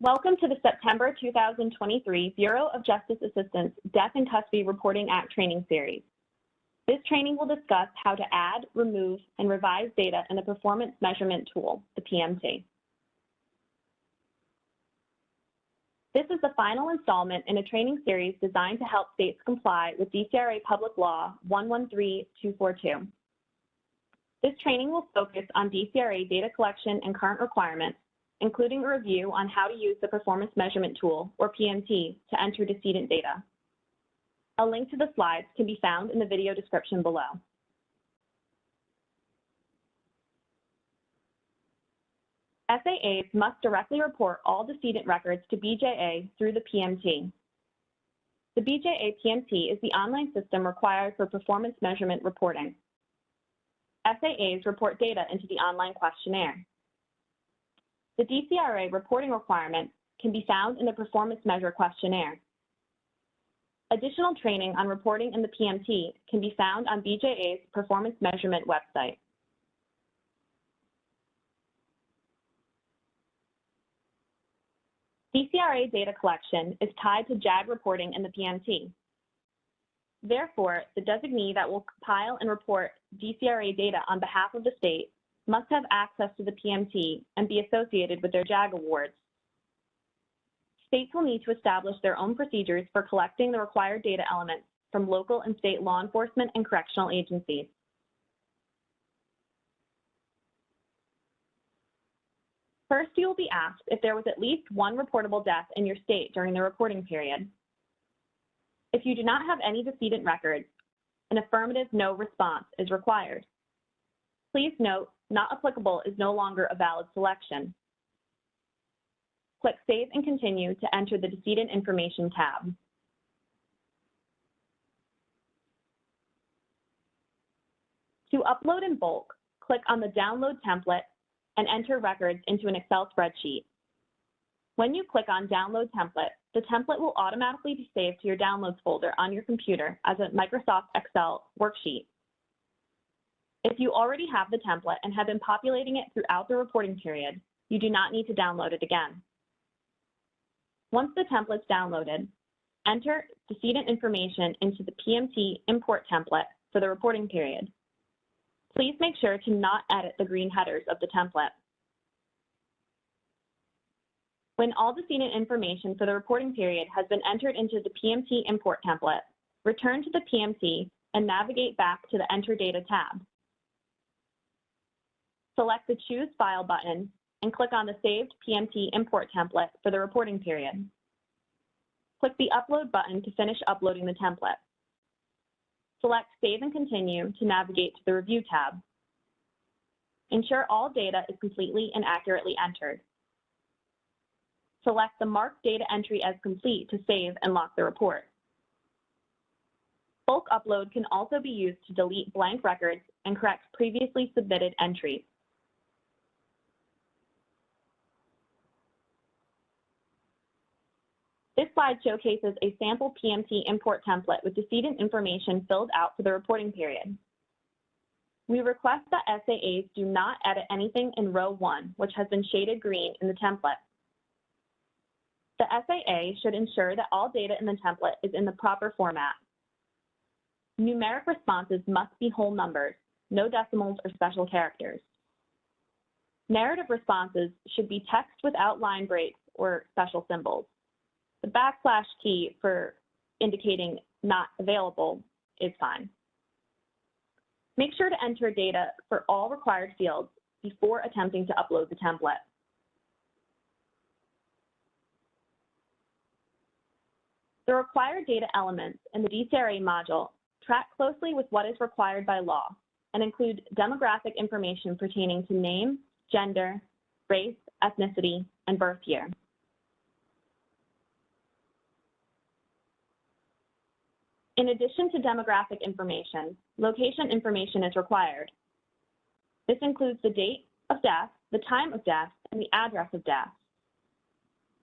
Welcome to the September 2023 Bureau of Justice Assistance Death in Custody Reporting Act training series. This training will discuss how to add, remove, and revise data in the Performance Measurement Tool, the PMT. This is the final installment in a training series designed to help states comply with DCRA Public Law 113242. This training will focus on DCRA data collection and current requirements, including a review on how to use the Performance Measurement Tool, or PMT, to enter decedent data. A link to the slides can be found in the video description below. SAAs must directly report all decedent records to BJA through the PMT. The BJA PMT is the online system required for performance measurement reporting. SAAs report data into the online questionnaire. The DCRA reporting requirements can be found in the Performance Measure questionnaire. Additional training on reporting in the PMT can be found on BJA's Performance Measurement website. DCRA data collection is tied to JAG reporting in the PMT. Therefore, the designee that will compile and report DCRA data on behalf of the state must have access to the PMT and be associated with their JAG awards. States will need to establish their own procedures for collecting the required data elements from local and state law enforcement and correctional agencies. First, you will be asked if there was at least one reportable death in your state during the reporting period. If you do not have any decedent records, an affirmative no response is required. Please note, not applicable is no longer a valid selection. Click Save and Continue to enter the Decedent Information tab. To upload in bulk, click on the Download template and enter records into an Excel spreadsheet. When you click on Download Template, the template will automatically be saved to your Downloads folder on your computer as a Microsoft Excel worksheet. If you already have the template and have been populating it throughout the reporting period, you do not need to download it again. Once the template's downloaded, enter decedent information into the PMT import template for the reporting period. Please make sure to not edit the green headers of the template. When all decedent information for the reporting period has been entered into the PMT import template, return to the PMT and navigate back to the Enter Data tab. Select the Choose File button and click on the Saved PMT Import template for the reporting period. Click the Upload button to finish uploading the template. Select Save and Continue to navigate to the Review tab. Ensure all data is completely and accurately entered. Select the Mark Data Entry as Complete to save and lock the report. Bulk upload can also be used to delete blank records and correct previously submitted entries. This slide showcases a sample PMT import template with decedent information filled out for the reporting period. We request that SAAs do not edit anything in row 1, which has been shaded green in the template. The SAA should ensure that all data in the template is in the proper format. Numeric responses must be whole numbers, no decimals or special characters. Narrative responses should be text without line breaks or special symbols. The backslash key for indicating not available is fine. Make sure to enter data for all required fields before attempting to upload the template. The required data elements in the DCRA module track closely with what is required by law and include demographic information pertaining to name, gender, race, ethnicity, and birth year. In addition to demographic information, location information is required. This includes the date of death, the time of death, and the address of death.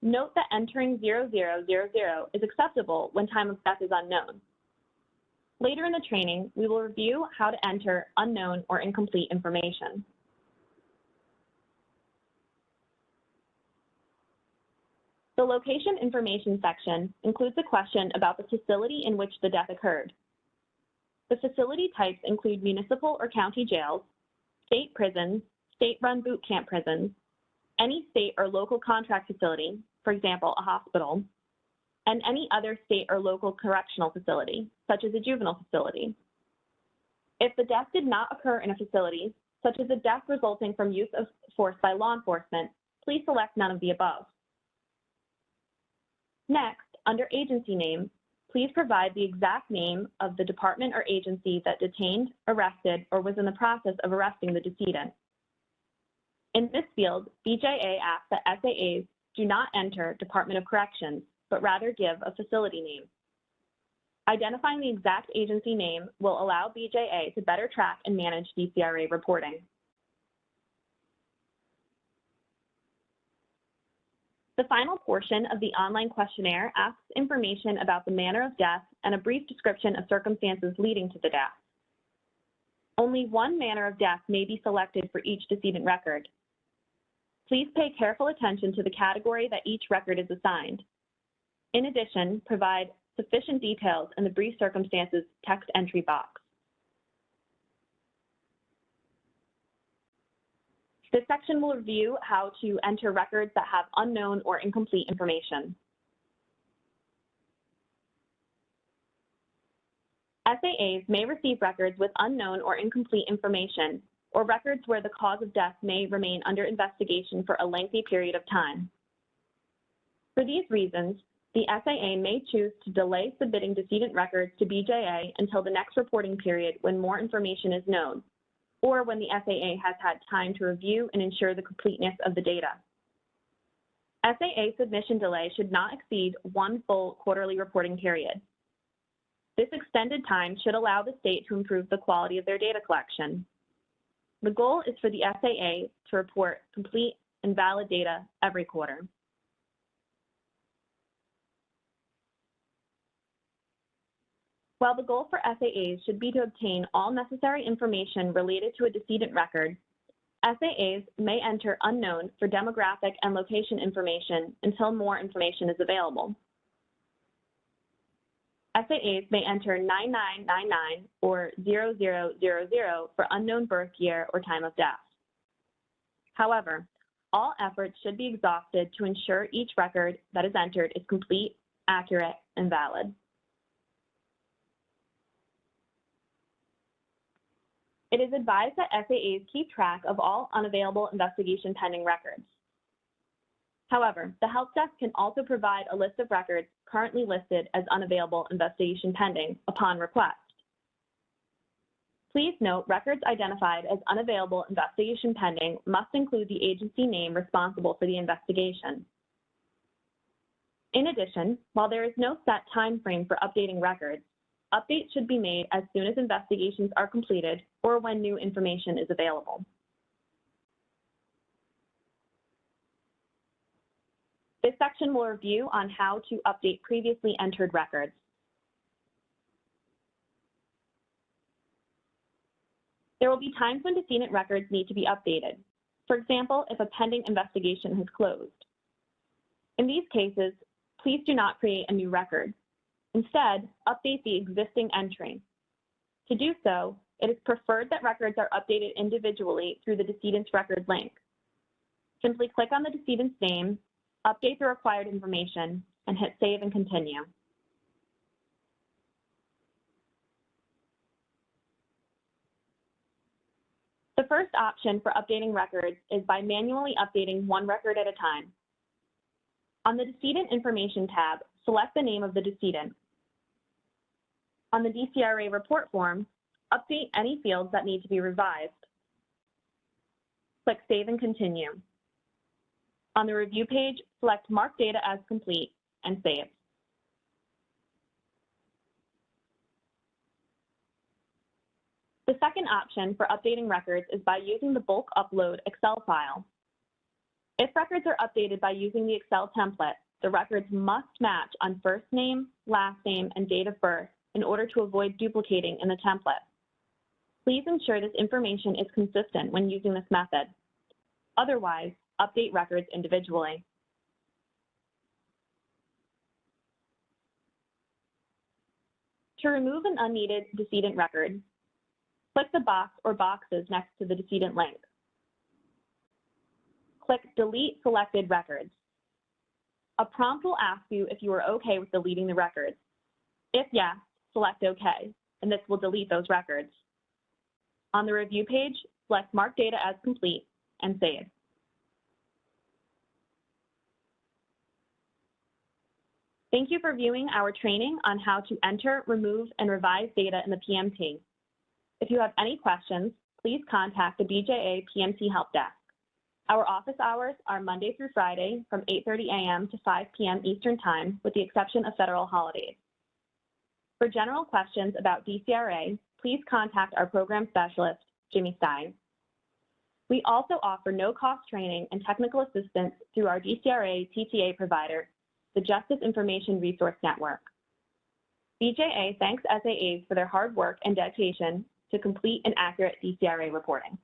Note that entering 0000 is acceptable when time of death is unknown. Later in the training, we will review how to enter unknown or incomplete information. The location information section includes a question about the facility in which the death occurred. The facility types include municipal or county jails, state prisons, state-run boot camp prisons, any state or local contract facility, for example, a hospital, and any other state or local correctional facility, such as a juvenile facility. If the death did not occur in a facility, such as a death resulting from use of force by law enforcement, please select none of the above. Next, under agency name, please provide the exact name of the department or agency that detained, arrested, or was in the process of arresting the decedent. In this field, BJA asks that SAAs do not enter Department of Corrections, but rather give a facility name. Identifying the exact agency name will allow BJA to better track and manage DCRA reporting. The final portion of the online questionnaire asks information about the manner of death and a brief description of circumstances leading to the death. Only one manner of death may be selected for each decedent record. Please pay careful attention to the category that each record is assigned. In addition, provide sufficient details in the brief circumstances text entry box. This section will review how to enter records that have unknown or incomplete information. SAAs may receive records with unknown or incomplete information, or records where the cause of death may remain under investigation for a lengthy period of time. For these reasons, the SAA may choose to delay submitting decedent records to BJA until the next reporting period when more information is known, or when the SAA has had time to review and ensure the completeness of the data. SAA submission delay should not exceed one full quarterly reporting period. This extended time should allow the state to improve the quality of their data collection. The goal is for the SAA to report complete and valid data every quarter. While the goal for SAAs should be to obtain all necessary information related to a decedent record, SAAs may enter unknown for demographic and location information until more information is available. SAAs may enter 9999 or 0000 for unknown birth year or time of death. However, all efforts should be exhausted to ensure each record that is entered is complete, accurate, and valid. It is advised that SAAs keep track of all unavailable investigation pending records. However, the help desk can also provide a list of records currently listed as unavailable investigation pending upon request. Please note, records identified as unavailable investigation pending must include the agency name responsible for the investigation. In addition, while there is no set time frame for updating records, updates should be made as soon as investigations are completed or when new information is available. This section will review on how to update previously entered records. There will be times when decedent records need to be updated. For example, if a pending investigation has closed. In these cases, please do not create a new record. Instead, update the existing entry. To do so, it is preferred that records are updated individually through the decedent's record link. Simply click on the decedent's name, update the required information, and hit Save and Continue. The first option for updating records is by manually updating one record at a time. On the Decedent Information tab, select the name of the decedent. On the DCRA report form, update any fields that need to be revised. Click Save and Continue. On the review page, select Mark Data as Complete and save. The second option for updating records is by using the bulk upload Excel file. If records are updated by using the Excel template, the records must match on first name, last name, and date of birth in order to avoid duplicating in the template. Please ensure this information is consistent when using this method. Otherwise, update records individually. To remove an unneeded decedent record, click the box or boxes next to the decedent link. Click Delete Selected Records. A prompt will ask you if you are okay with deleting the records. If yes, select OK, and this will delete those records. On the review page, select Mark Data as Complete and save. Thank you for viewing our training on how to enter, remove, and revise data in the PMT. If you have any questions, please contact the DJA PMT Help Desk. Our office hours are Monday through Friday from 8:30 a.m. to 5 p.m. Eastern Time, with the exception of federal holidays. For general questions about DCRA, please contact our program specialist, Jimmy Stein. We also offer no-cost training and technical assistance through our DCRA TTA provider, the Justice Information Resource Network. DJA thanks SAAs for their hard work and dedication to complete and accurate DCRA reporting.